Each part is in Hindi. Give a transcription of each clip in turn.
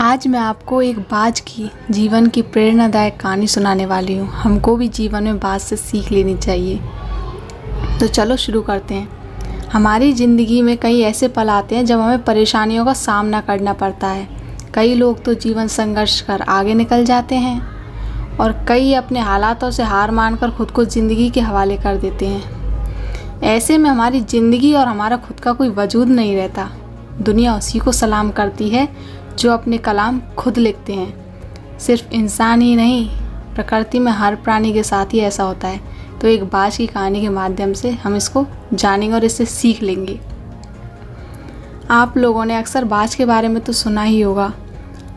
आज मैं आपको एक बाज की जीवन की प्रेरणादायक कहानी सुनाने वाली हूँ। हमको भी जीवन में बाज से सीख लेनी चाहिए। तो चलो शुरू करते हैं। हमारी ज़िंदगी में कई ऐसे पल आते हैं जब हमें परेशानियों का सामना करना पड़ता है। कई लोग तो जीवन संघर्ष कर आगे निकल जाते हैं और कई अपने हालातों से हार मानकर खुद को ज़िंदगी के हवाले कर देते हैं। ऐसे में हमारी ज़िंदगी और हमारा खुद का कोई वजूद नहीं रहता। दुनिया उसी को सलाम करती है जो अपने कलाम खुद लिखते हैं। सिर्फ इंसान ही नहीं, प्रकृति में हर प्राणी के साथ ही ऐसा होता है। तो एक बाज की कहानी के माध्यम से हम इसको जानेंगे और इससे सीख लेंगे। आप लोगों ने अक्सर बाज के बारे में तो सुना ही होगा।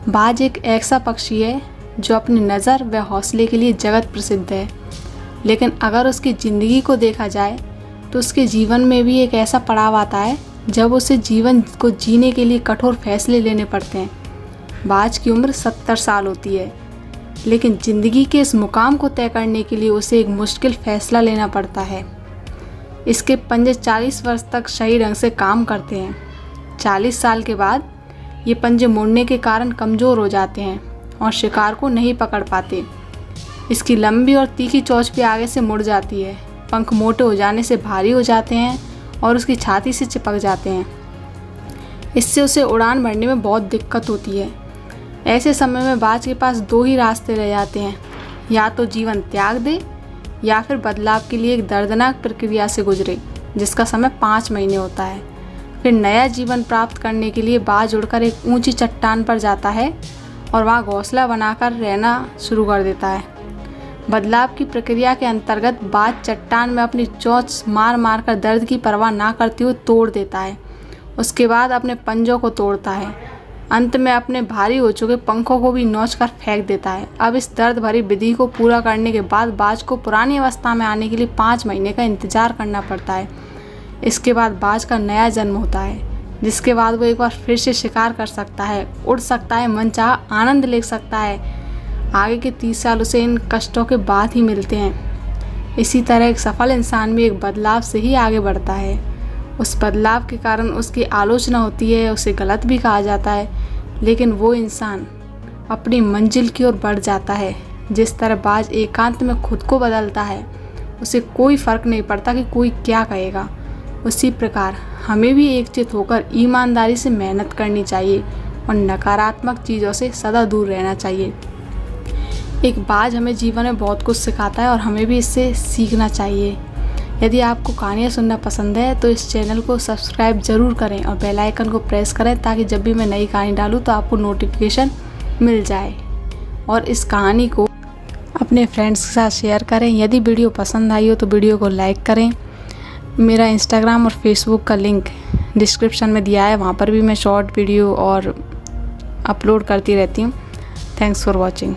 बाज एक ऐसा पक्षी है जो अपनी नज़र व हौसले के लिए जगत प्रसिद्ध है। लेकिन अगर उसकी ज़िंदगी को देखा जाए तो उसके जीवन में भी एक ऐसा पड़ाव आता है जब उसे जीवन को जीने के लिए कठोर फैसले लेने पड़ते हैं। बाज की उम्र 70 साल होती है, लेकिन ज़िंदगी के इस मुकाम को तय करने के लिए उसे एक मुश्किल फ़ैसला लेना पड़ता है। इसके पंजे 40 वर्ष तक सही ढंग से काम करते हैं। 40 साल के बाद ये पंजे मुड़ने के कारण कमज़ोर हो जाते हैं और शिकार को नहीं पकड़ पाते। इसकी लंबी और तीखी चोंच भी आगे से मुड़ जाती है। पंख मोटे हो जाने से भारी हो जाते हैं और उसकी छाती से चिपक जाते हैं। इससे उसे उड़ान भरने में बहुत दिक्कत होती है। ऐसे समय में बाज के पास दो ही रास्ते रह जाते हैं, या तो जीवन त्याग दे या फिर बदलाव के लिए एक दर्दनाक प्रक्रिया से गुजरे जिसका समय 5 महीने होता है। फिर नया जीवन प्राप्त करने के लिए बाज उड़कर एक ऊंची चट्टान पर जाता है और वहाँ घोंसला बनाकर रहना शुरू कर देता है। बदलाव की प्रक्रिया के अंतर्गत बाज चट्टान में अपनी चोंच मार मार कर दर्द की परवाह ना करते हुए तोड़ देता है। उसके बाद अपने पंजों को तोड़ता है। अंत में अपने भारी हो चुके पंखों को भी नोच कर फेंक देता है। अब इस दर्द भरी विधि को पूरा करने के बाद बाज को पुरानी अवस्था में आने के लिए 5 महीने का इंतजार करना पड़ता है। इसके बाद बाज का नया जन्म होता है, जिसके बाद वो एक बार फिर से शिकार कर सकता है, उड़ सकता है, मनचाहा आनंद ले सकता है। आगे के 30 साल उसे इन कष्टों के बाद ही मिलते हैं। इसी तरह एक सफल इंसान भी एक बदलाव से ही आगे बढ़ता है। उस बदलाव के कारण उसकी आलोचना होती है, उसे गलत भी कहा जाता है, लेकिन वो इंसान अपनी मंजिल की ओर बढ़ जाता है। जिस तरह बाज एकांत में खुद को बदलता है, उसे कोई फ़र्क नहीं पड़ता कि कोई क्या कहेगा। उसी प्रकार हमें भी एकचित होकर ईमानदारी से मेहनत करनी चाहिए और नकारात्मक चीज़ों से सदा दूर रहना चाहिए। एक बाज हमें जीवन में बहुत कुछ सिखाता है और हमें भी इससे सीखना चाहिए। यदि आपको कहानियाँ सुनना पसंद है तो इस चैनल को सब्सक्राइब ज़रूर करें और बेल आइकन को प्रेस करें ताकि जब भी मैं नई कहानी डालूँ तो आपको नोटिफिकेशन मिल जाए। और इस कहानी को अपने फ्रेंड्स के साथ शेयर करें। यदि वीडियो पसंद आई हो तो वीडियो को लाइक करें। मेरा इंस्टाग्राम और फेसबुक का लिंक डिस्क्रिप्शन में दिया है, वहाँ पर भी मैं शॉर्ट वीडियो और अपलोड करती रहती हूँ। Thanks for watching.